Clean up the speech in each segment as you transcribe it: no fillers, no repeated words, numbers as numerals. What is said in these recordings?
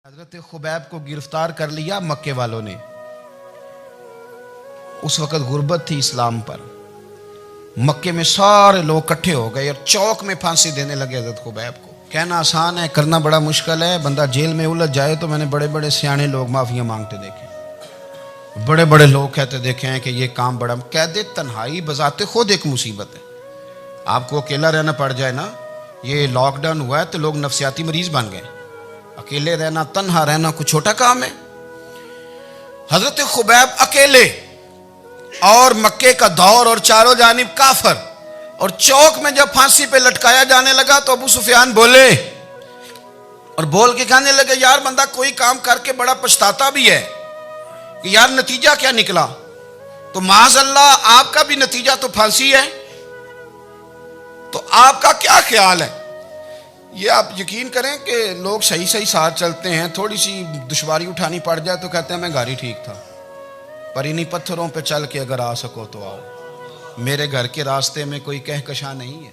हजरत Khubaib को गिरफ्तार कर लिया मक्के वालों ने। उस वक़्त गुर्बत थी इस्लाम पर। मक्के में सारे लोग इकट्ठे हो गए और चौक में फांसी देने लगे हजरत खुबैब को। कहना आसान है, करना बड़ा मुश्किल है। बंदा जेल में उलझ जाए तो मैंने बड़े बड़े सियाने लोग माफिया मांगते देखे, बड़े बड़े लोग कहते देखे हैं कि ये काम बड़ा। कैद तन्हाई बजाते खुद एक मुसीबत है। आपको अकेला रहना पड़ जाए ना, ये लॉकडाउन हुआ है तो लोग नफसियाती मरीज बन गए। अकेले रहना, तन्हा रहना कोई छोटा काम है। हजरत खुबैब अकेले और मक्के का दौर और चारों जानिब काफर, और चौक में जब फांसी पे लटकाया जाने लगा तो अबू सुफियान बोले और बोल के कहने लगे, यार बंदा कोई काम करके बड़ा पछताता भी है कि यार नतीजा क्या निकला। तो माज़अल्लाह आपका भी नतीजा तो फांसी है, तो आपका क्या ख्याल है। ये आप यकीन करें कि लोग सही सही साथ चलते हैं, थोड़ी सी दुश्वारी उठानी पड़ जाए तो कहते हैं मैं गाड़ी ठीक था, पर इन्हीं पत्थरों पे चल के अगर आ सको तो आओ। मेरे घर के रास्ते में कोई कहकशां नहीं है।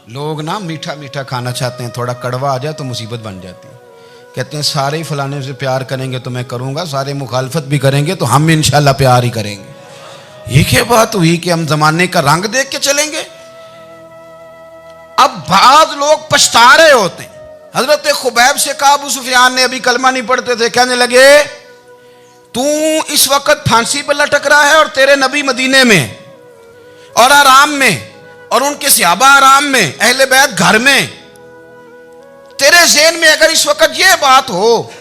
लोग ना मीठा मीठा खाना चाहते हैं, थोड़ा कड़वा आ जाए तो मुसीबत बन जाती है। कहते हैं सारे ही फलाने से प्यार करेंगे तो मैं करूँगा, सारे मुखालफत भी करेंगे तो हम इंशाल्लाह प्यार ही करेंगे। ये क्या बात हुई कि हम जमाने का रंग देख के चलेंगे। अब बाद लोग पछता रहे होते हैं। हजरत खुबैब से कहा, अबू सुफियान ने अभी कलमा नहीं पढ़ते थे, कहने लगे तू इस वक्त फांसी पर लटक रहा है और तेरे नबी मदीने में और आराम में, और उनके सहाबा आराम में, अहले बैत घर में। तेरे ज़हन में अगर इस वक्त यह बात हो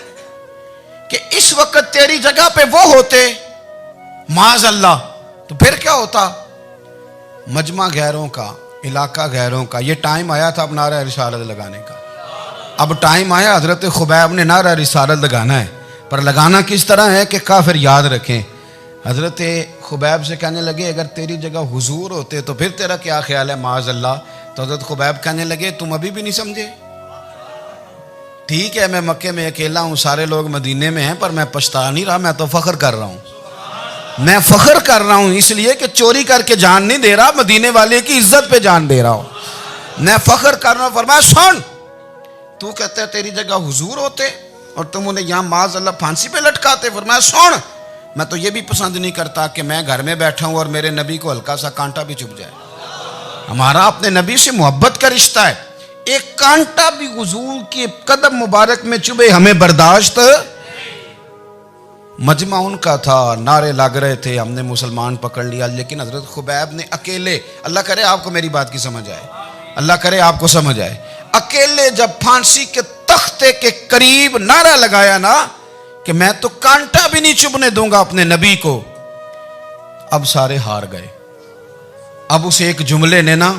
कि इस वक्त तेरी जगह पे वो होते माज़अल्लाह, तो फिर क्या होता। मजमा गैरों का, इलाका गैरों का। ये टाइम आया था अब नारा रिसालत लगाने का। अब टाइम आया हजरत खुबैब ने नारा रिसालत लगाना है, पर लगाना किस तरह है कि काफिर याद रखें। हजरत खुबैब से कहने लगे अगर तेरी जगह हुजूर होते तो फिर तेरा क्या ख्याल है माज़अल्लाह। तो हजरत खुबैब कहने लगे तुम अभी भी नहीं समझे। ठीक है, मैं मक्के में अकेला हूँ, सारे लोग मदीने में हैं, पर मैं पछता नहीं रहा, मैं तो फख्र कर रहा हूँ। मैं फख्र कर रहा हूं इसलिए कि चोरी करके जान नहीं दे रहा, मदीने वाले की इज्जत पे जान दे रहा हूं। मैं फख्र कर रहा हूं। फरमाया सुन, तू कहता है तेरी जगह हुजूर होते और तुम उन्हें यहां माज़अल्लाह फांसी पे लटकाते। फरमाया सुन, मैं तो ये भी पसंद नहीं करता कि मैं घर में बैठा हूं और मेरे नबी को हल्का सा कांटा भी चुभ जाए। हमारा अपने नबी से मोहब्बत का रिश्ता है। एक कांटा भी हुजूर के कदम मुबारक में चुभे हमें बर्दाश्त। मजमा उनका था, नारे लग रहे थे, हमने मुसलमान पकड़ लिया। लेकिन हजरत खुबैब ने अकेले, अल्लाह करे आपको मेरी बात की समझ आए, अल्लाह करे आपको समझ आए, अकेले जब फांसी के तख्ते के करीब नारा लगाया ना कि मैं तो कांटा भी नहीं चुभने दूंगा अपने नबी को, अब सारे हार गए। अब उस एक जुमले ने ना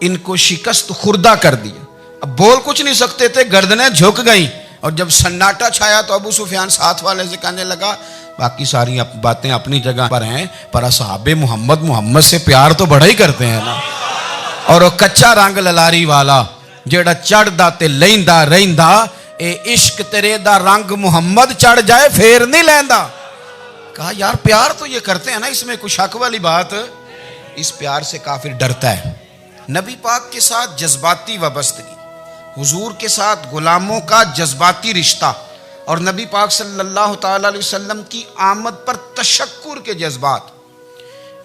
इनको शिकस्त खुर्दा कर दिया। अब बोल कुछ नहीं सकते थे, गर्दनें झुक गई। और जब सन्नाटा छाया तो अबू सुफियान साथ वाले से कहने लगा बाकी सारी बातें अपनी जगह पर हैं, पर असहाबे मोहम्मद से प्यार तो बड़ा ही करते हैं ना। और वो कच्चा रंग ललारी वाला जेड़ा चढ़दा ते लैंदा रहिंदा, ए इश्क तेरे दा रंग मुहम्मद चढ़ जाए फेर नहीं लैंदा। कहा यार प्यार तो ये करते हैं ना, इसमें कुछ शक वाली बात। इस प्यार से काफिर डरता है। नबी पाक के साथ जज्बाती वाबस्तगी, हुजूर के साथ गुलामों का जज्बाती रिश्ता, और नबी पाक सल्लल्लाहु ताला अलैहि वसल्लम की आमद पर तशक्कुर के जज्बात।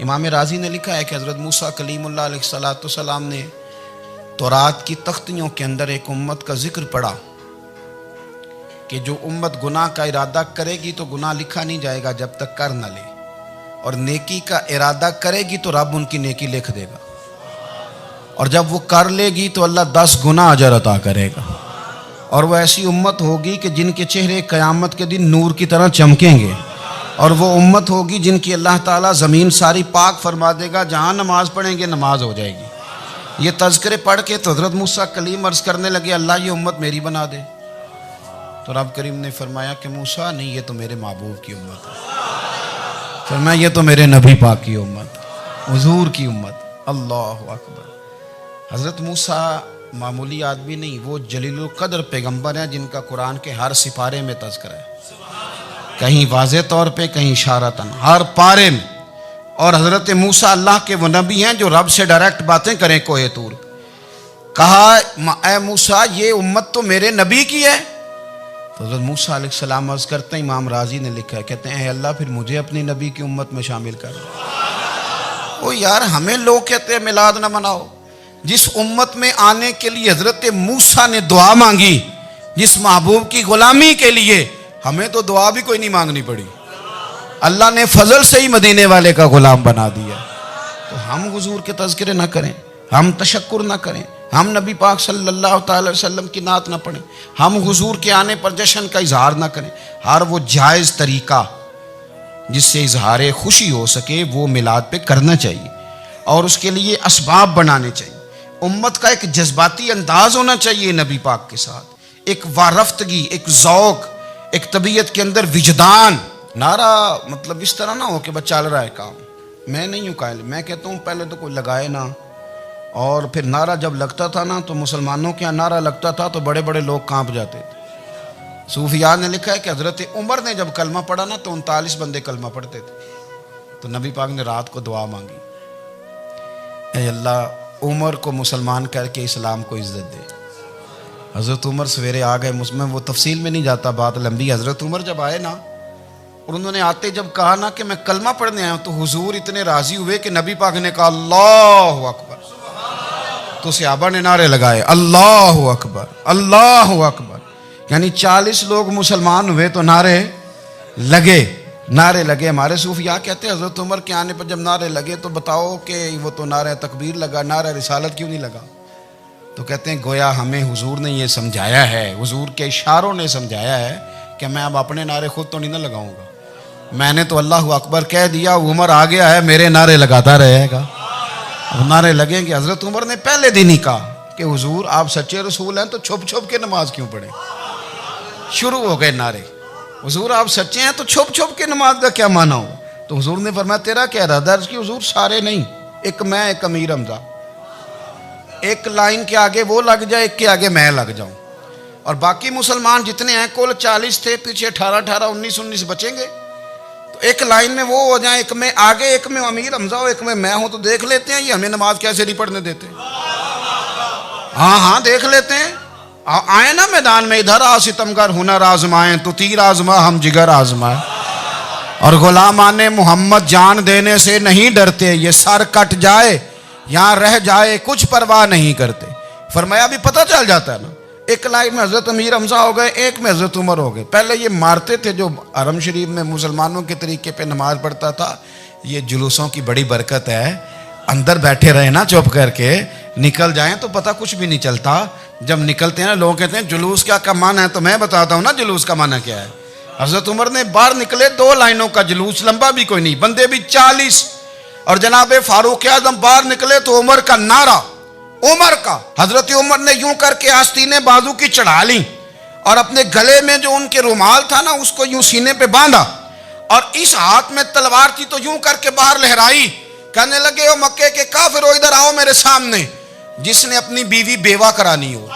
इमाम राजी ने लिखा है कि हज़रत मूसा कलीमुल्लाह अलैहिस्सलाम ने तौरात की तख्तियों के अंदर एक उम्मत का जिक्र पढ़ा कि जो उम्मत गुनाह का इरादा करेगी तो गुनाह लिखा नहीं जाएगा जब तक कर न ले, और नेकी का इरादा करेगी तो रब उनकी नेकी लिख देगा, और जब वो कर लेगी तो अल्लाह 10 गुना अजर अता करेगा। और वो ऐसी उम्मत होगी कि जिनके चेहरे क़यामत के दिन नूर की तरह चमकेंगे, और वो उम्मत होगी जिनकी अल्लाह ताला ज़मीन सारी पाक फरमा देगा, जहाँ नमाज पढ़ेंगे नमाज हो जाएगी। ये तज़किरे पढ़ के तो हज़रत मूसा कलीम अर्ज़ करने लगे अल्लाह ये उम्मत मेरी बना दे। तो रब करीम ने फरमाया कि मूसा नहीं, ये तो मेरे महबूब की उम्मत है। फरमाया ये तो मेरे नबी पाक की उम्मत, हुजूर की उम्मत। अल्लाह अकबर। हज़रत मूसा मामूली आदमी नहीं, वो जलीलुल कद्र पैगंबर हैं जिनका कुरान के हर सिपारे में तज़किरा है, कहीं वाज़े तौर पे, कहीं इशारतन, हर पारे में। और हज़रत मूसा अल्लाह के वो नबी हैं जो रब से डायरेक्ट बातें करें कोहे तूर। कहा ए मूसा ये उम्मत तो मेरे नबी की है। तो हज़रत मूसा अलैहिस्सलाम अर्ज़ करते हैं, इमाम राजी ने लिखा है, कहते हैं अल्लाह फिर मुझे अपनी नबी की उम्मत में शामिल कर। ओ यार, हमें लोग कहते हैं मिलाद ना मनाओ। जिस उम्मत में आने के लिए हज़रत मूसा ने दुआ मांगी, जिस महबूब की गुलामी के लिए, हमें तो दुआ भी कोई नहीं मांगनी पड़ी। अल्लाह ने फजल से ही मदीने वाले का गुलाम बना दिया। तो हम हुजूर के तज़किरे ना करें, हम तशक्कुर ना करें, हम नबी पाक सल्लल्लाहु अलैहि वसल्लम की नात ना पढ़ें, हम हुजूर के आने पर जश्न का इजहार ना करें। हर वो जायज़ तरीका जिससे इजहार खुशी हो सके वो मिलाद पे करना चाहिए और उसके लिए असबाब बनाने चाहिए। उम्मत का एक जज्बाती अंदाज होना चाहिए नबी पाक के साथ, एक वारफ्तगी, एक ज़ौक़, एक तबीयत के अंदर विजदान। नारा मतलब इस तरह ना हो कि बस चल रहा है काम। मैं नहीं हूँ कायल, मैं कहता हूँ पहले तो कोई लगाए ना, और फिर नारा जब लगता था ना तो मुसलमानों के यहाँ नारा लगता था तो बड़े बड़े लोग कांप जाते थे। सूफिया ने लिखा है कि हज़रत उमर ने जब कलमा पढ़ा ना तो 39 बंदे कलमा पढ़ते थे। तो नबी पाक ने रात को दुआ मांगी, ऐ अल्लाह उमर को मुसलमान करके इस्लाम को इज्जत दे। हज़रत उमर सवेरे आ गए, मुझमें वो तफसील में नहीं जाता, बात लंबी। हज़रत उमर जब आए ना और उन्होंने आते जब कहा ना कि मैं कलमा पढ़ने आया हूँ, तो हुजूर इतने राजी हुए कि नबी पाक ने कहा अल्लाहु अकबर। तो सहाबा ने नारे लगाए अल्लाहु अकबर, अल्लाहु अकबर। यानी 40 लोग मुसलमान हुए तो नारे लगे, नारे लगे। हमारे सूफिया कहते हैं हज़रत उमर के आने पर जब नारे लगे तो बताओ कि वो तो नारा तकबीर लगा, नारा रिसालत क्यों नहीं लगा? तो कहते हैं गोया हमें हुजूर ने ये समझाया है, हुजूर के इशारों ने समझाया है कि मैं अब अपने नारे खुद तो नहीं ना लगाऊंगा, मैंने तो अल्लाहु अकबर कह दिया, उमर आ गया है, मेरे नारे लगाता रहेगा। अब नारे लगेंगे। हज़रत उमर ने पहले दिन ही कहा कि हुजूर आप सच्चे रसूल हैं तो छुप छुप के नमाज क्यों पढ़े? शुरू हो गए नारे, हुजूर आप सच्चे हैं तो छुप छुप के नमाज का क्या माना हो? तो हुजूर ने फरमाया तेरा क्या इरादा है? हुजूर सारे नहीं, एक मैं, एक अमीर हमजा, एक लाइन के आगे वो लग जाए, एक के आगे मैं लग जाऊं, और बाकी मुसलमान जितने हैं कुल 40 थे, पीछे 18 19 बचेंगे। तो एक लाइन में वो हो जाए, एक में आगे, एक में अमीर हमजा हो, एक में मैं हूं, तो देख लेते हैं ये हमें नमाज कैसे नहीं पढ़ने देते। हाँ हाँ देख लेते हैं, आए ना मैदान में, इधर आ सितमगर हुनर आजमाए, तो तीर आजमा हम जिगर आजमाए, और गुलामान मोहम्मद जान देने से नहीं डरते, ये सर कट जाए यहाँ रह जाए कुछ परवाह नहीं करते। फरमाया भी पता चल जाता है ना, एक लाइन में हज़रत अमीर हमजा हो गए, एक में हज़रत उमर हो गए। पहले ये मारते थे, जो हरम शरीफ में मुसलमानों के तरीके पे नमाज पढ़ता था, ये जुलूसों की बड़ी बरकत है, अंदर बैठे रहे ना चुप करके, निकल जाएं तो पता कुछ भी नहीं चलता। जब निकलते हैं ना लोग कहते हैं जुलूस क्या माना है, तो मैं बताता हूँ ना जुलूस का माना क्या है। हज़रत उमर ने बाहर निकले 2 लाइनों का जुलूस, लंबा भी कोई नहीं, बंदे भी 40, और जनाब फारूक आजम बाहर निकले तो उमर का नारा, उमर का। हजरत उमर ने यूं करके आस्तीने बाजू की चढ़ा ली और अपने गले में जो उनके रुमाल था ना उसको यूं सीने पे बांधा, और इस हाथ में तलवार थी तो यूं करके बाहर लहराई, कहने लगे ओ मक्के के काफिरो इधर आओ मेरे सामने। जिसने अपनी बीवी बेवा करानी हो,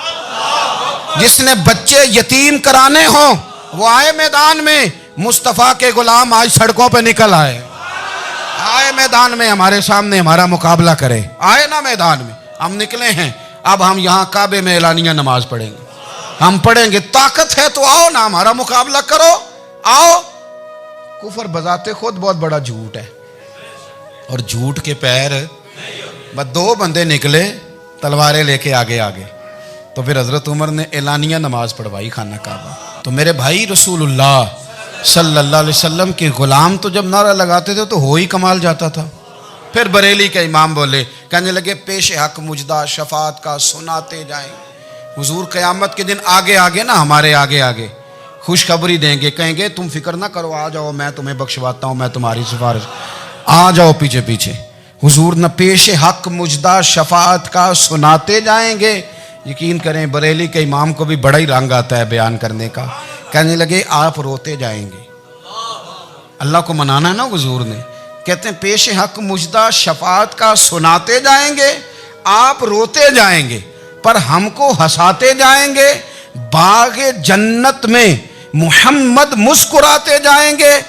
जिसने बच्चे यतीम कराने हो, वो आए मैदान में। मुस्तफा के गुलाम आज सड़कों पे निकल आए, आए मैदान में हमारे सामने हमारा मुकाबला करे, आए ना मैदान में। हम निकले हैं, अब हम यहाँ काबे में एलानिया नमाज पढ़ेंगे, हम पढ़ेंगे, ताकत है तो आओ ना हमारा मुकाबला करो, आओ। कुफर बजाते खुद बहुत बड़ा झूठ है, और झूठ के पैर बस 2 बंदे निकले तलवारें लेके आगे आगे, तो फिर हजरत उमर ने एलानिया नमाज पढ़वाई खाना काबा। तो मेरे भाई रसूलुल्लाह सल्लल्लाहु अलैहि वसल्लम के गुलाम तो जब नारा लगाते थे तो हो ही कमाल जाता था। फिर बरेली के इमाम बोले, कहने लगे पेश हक मुजदा शफात का सुनाते जाएं। हुजूर क़यामत के दिन आगे आगे ना हमारे आगे आगे खुशखबरी देंगे, कहेंगे तुम फिक्र ना करो, आ जाओ मैं तुम्हें बख्शवाता हूँ, मैं तुम्हारी सिफारिश, आ जाओ पीछे पीछे। हुजूर न पेश हक मुजदा शफात का सुनाते जाएंगे। यकीन करें बरेली के इमाम को भी बड़ा ही रंग आता है बयान करने का। कहने लगे आप रोते जाएंगे, अल्लाह को मनाना है ना हुजूर ने। कहते हैं पेश हक मुजदा शफात का सुनाते जाएंगे, आप रोते जाएंगे पर हमको हंसाते जाएंगे। बागे जन्नत में मुहम्मद मुस्कुराते जाएंगे,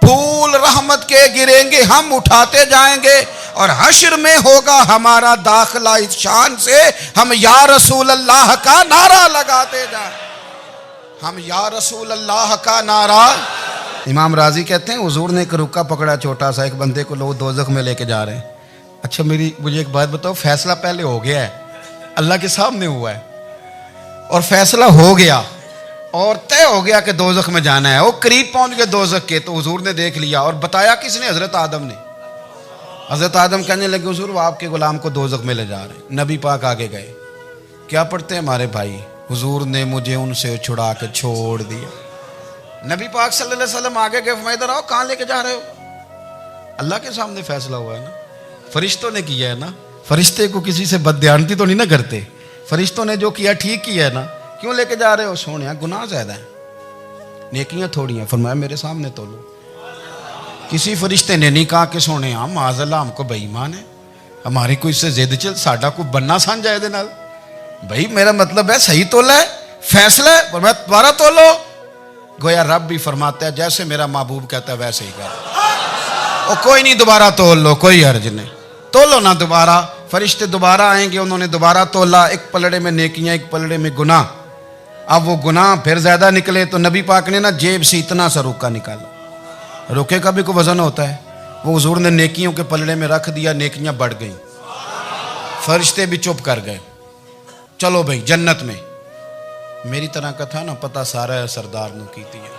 फूल रहमत के गिरेंगे हम उठाते जाएंगे, और हश्र में होगा हमारा दाखिला इस शान से हम या रसूल अल्लाह का नारा लगाते जाएं। हम या रसूल अल्लाह का नारा। इमाम राजी कहते हैं हुजूर ने एक रुक्का पकड़ा छोटा सा, एक बंदे को लोग दोजख में लेके जा रहे हैं। अच्छा मुझे एक बात बताओ, फैसला पहले हो गया है, अल्लाह के सामने हुआ है और फैसला हो गया और तय हो गया कि दोजख में जाना है। वो करीब पहुंच गए दोजख के, तो हुजूर ने देख लिया और बताया किसने? हजरत आदम ने। हजरत आदम कहने लगे हुजूर वो आपके गुलाम को दोजख में ले जा रहे हैं। नबी पाक आगे गए, क्या पढ़ते हैं हमारे भाई? हुजूर ने मुझे उनसे छुड़ा के छोड़ दिया। नबी पाक सल्लल्लाहु अलैहि वसल्लम आगे गए, फरमाया इधर आओ, कहाँ लेके जा रहे हो? अल्लाह के सामने फैसला हुआ है ना, फरिश्तों ने किया है ना। फरिश्ते को किसी से बदध्यानती तो नहीं ना करते, फरिश्तों ने जो किया ठीक किया है ना। क्यों लेके जा रहे हो? सोने गुनाह ज्यादा है, नेकियां थोड़ी हैं। फरमाया मेरे सामने तोलो। किसी फरिश्ते ने नहीं कहा कि सोने हम माज़अल्लाह हमको बेईमान है, हमारी कोई इससे जिद चल साडा को बनना सान जाए दे नाल। भाई मेरा मतलब है सही तोला है, फैसला है, फरमाया दोबारा तोलो। गोया रब भी फरमाता है जैसे मेरा महबूब कहता है वैसे ही कर। और कोई नहीं, दोबारा तोल लो, कोई हर्ज नहीं, तोलो ना दोबारा। फरिश्ते दोबारा आएंगे, उन्होंने दोबारा तोला, एक पलड़े में नेकियां, एक पलड़े में गुनाह। अब वो गुनाह फिर ज्यादा निकले तो नबी पाक ने ना जेब से इतना सा रुक्का निकाला। रुके का भी कोई वजन होता है, वो हुजूर ने नेकियों के पलड़े में रख दिया, नेकियां बढ़ गई। फरिश्ते भी चुप कर गए। चलो भाई जन्नत में। मेरी तरह का था ना, पता सारा है सरदार नु कीती है,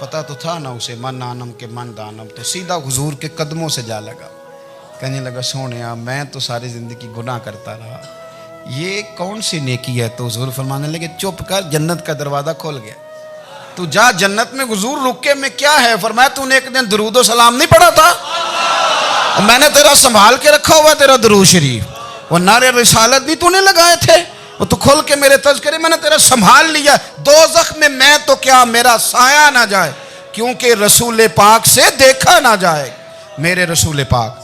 पता तो था ना उसे, मन आनम के मन दानम। तो सीधा हुजूर के कदमों से जा लगा, कहने लगा सोने मैं तो सारी जिंदगी गुनाह करता रहा, ये कौन सी नेकी है? तो हुजूर फरमाने लगे चुप कर, जन्नत का दरवाजा खोल गया, तू जा जन्नत में। हुजूर रुके में क्या है? फरमाया तूने एक दिन दरूदो सलाम नहीं पढ़ा था, और मैंने तेरा संभाल के रखा हुआ तेरा दरूद शरीफ, वो नारे रिसालत भी तूने लगाए थे, वो तू खोल के मेरे तज़किरे मैंने तेरा संभाल लिया। दोज़ख में मैं तो क्या मेरा साया ना जाए, क्योंकि रसूल पाक से देखा ना जाए, मेरे रसूल पाक।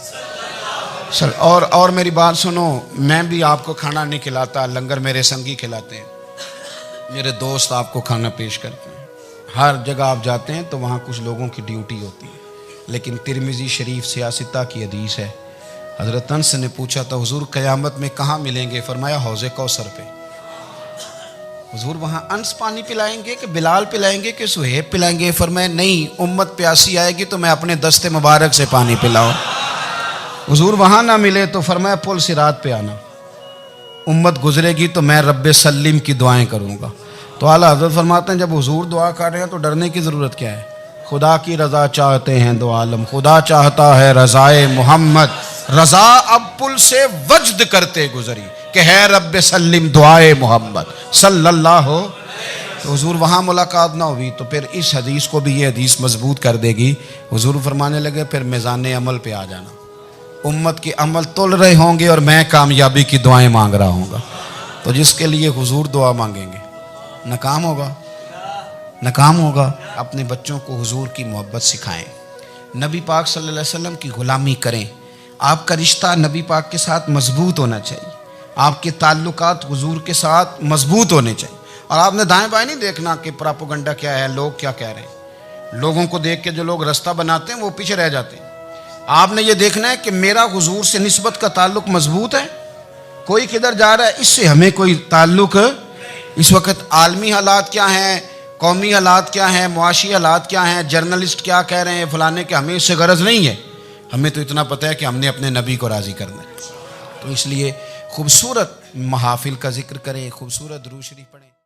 सर और मेरी बात सुनो, मैं भी आपको खाना नहीं खिलाता, लंगर मेरे संगी खिलाते हैं, मेरे दोस्त आपको खाना पेश करते हैं। हर जगह आप जाते हैं तो वहाँ कुछ लोगों की ड्यूटी होती है, लेकिन तिरमिज़ी शरीफ सियासिता की हदीस है। हज़रत अनस ने पूछा था हुजूर क़यामत में कहाँ मिलेंगे? फरमाया हौज़े कौसर पे। हुजूर वहाँ अनस पानी पिलाएंगे कि बिलाल पिलाएंगे कि सुहेब पिलाएंगे? फरमाया नहीं, उम्मत प्यासी आएगी तो मैं अपने दस्ते मुबारक से पानी पिलाऊं। हुजूर वहाँ ना मिले तो फरमाया पुल सिरात पे आना, उम्मत गुजरेगी तो मैं रब्बे सल्लिम की दुआएं करूँगा। तो आला हज़रत फरमाते हैं जब हुजूर दुआ कर रहे हैं तो डरने की ज़रूरत क्या है? खुदा की रज़ा चाहते हैं दो आलम, खुदा चाहता है रज़ाए मोहम्मद, रज़ा अब पुल से वज्द करते गुजरी कि है रब्बे सल्लिम दुआए मोहम्मद सल्लल्लाहु। तो हुजूर वहाँ मुलाकात ना हुई तो फिर इस हदीस को भी ये हदीस मजबूत कर देगी। हुजूर फरमाने लगे फिर मिज़ान अमल पे आ जाना, उम्मत के अमल तोल रहे होंगे और मैं कामयाबी की दुआएं मांग रहा हूँगा। तो जिसके लिए हुजूर दुआ मांगेंगे नाकाम होगा, नाकाम होगा। अपने बच्चों को हुजूर की मोहब्बत सिखाएं, नबी पाक सल्लल्लाहु अलैहि वसल्लम की गुलामी करें। आपका रिश्ता नबी पाक के साथ मजबूत होना चाहिए, आपके ताल्लुकात हुजूर के साथ मजबूत होने चाहिए। और आपने दाएं बाएं नहीं देखना कि प्रोपेगेंडा क्या है, लोग क्या कह रहे हैं। लोगों को देख के जो लोग रास्ता बनाते हैं वो पीछे रह जाते हैं। आपने ये देखना है कि मेरा हुजूर से निस्बत का ताल्लुक मजबूत है, कोई किधर जा रहा है इससे हमें कोई ताल्लुक। इस वक्त आलमी हालात क्या हैं, कौमी हालात क्या हैं, मुआशी हालात क्या हैं, जर्नलिस्ट क्या कह रहे हैं फलाने के, हमें इससे गरज नहीं है। हमें तो इतना पता है कि हमने अपने नबी को राज़ी करना है। तो इसलिए खूबसूरत महाफिल का जिक्र करें, खूबसूरत दुरूद शरीफ पढ़ें।